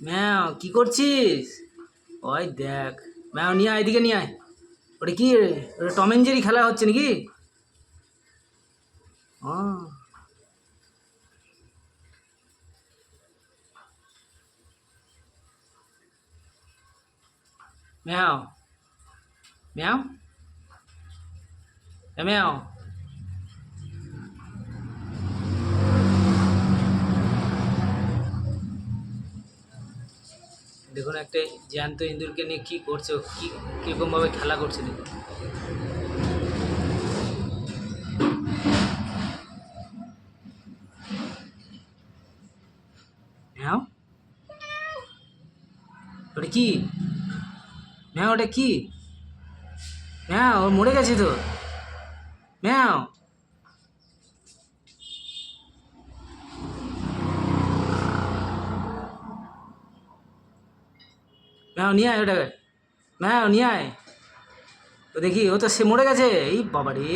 ম্যাও কি করছিস? ওই দেখ, ম্যাও নিয়ে আয়, এদিকে নিয়ে আয়। ওটা কি রে? ওটা টম এন্ড জেরি খেলা হচ্ছে নাকি? ও, ম্যাও ম্যাও ম্যাও। দেখুন একটা জ্যান্ত ইঁদুরকে নিয়ে কি করছে, ও কি কিরকম ভাবে খেলা করছে দেখুন। ম্যাও, ওটা কি? ম্যাও ওটা কি? ম্যাও ও মরে গেছে তো। ম্যাও ম্যাও নিয়ে আয় ওটাকে। ম্যাও নিয়ে আয়। তো দেখি, ও তো সে মরে গেছে। এই বাবা রে।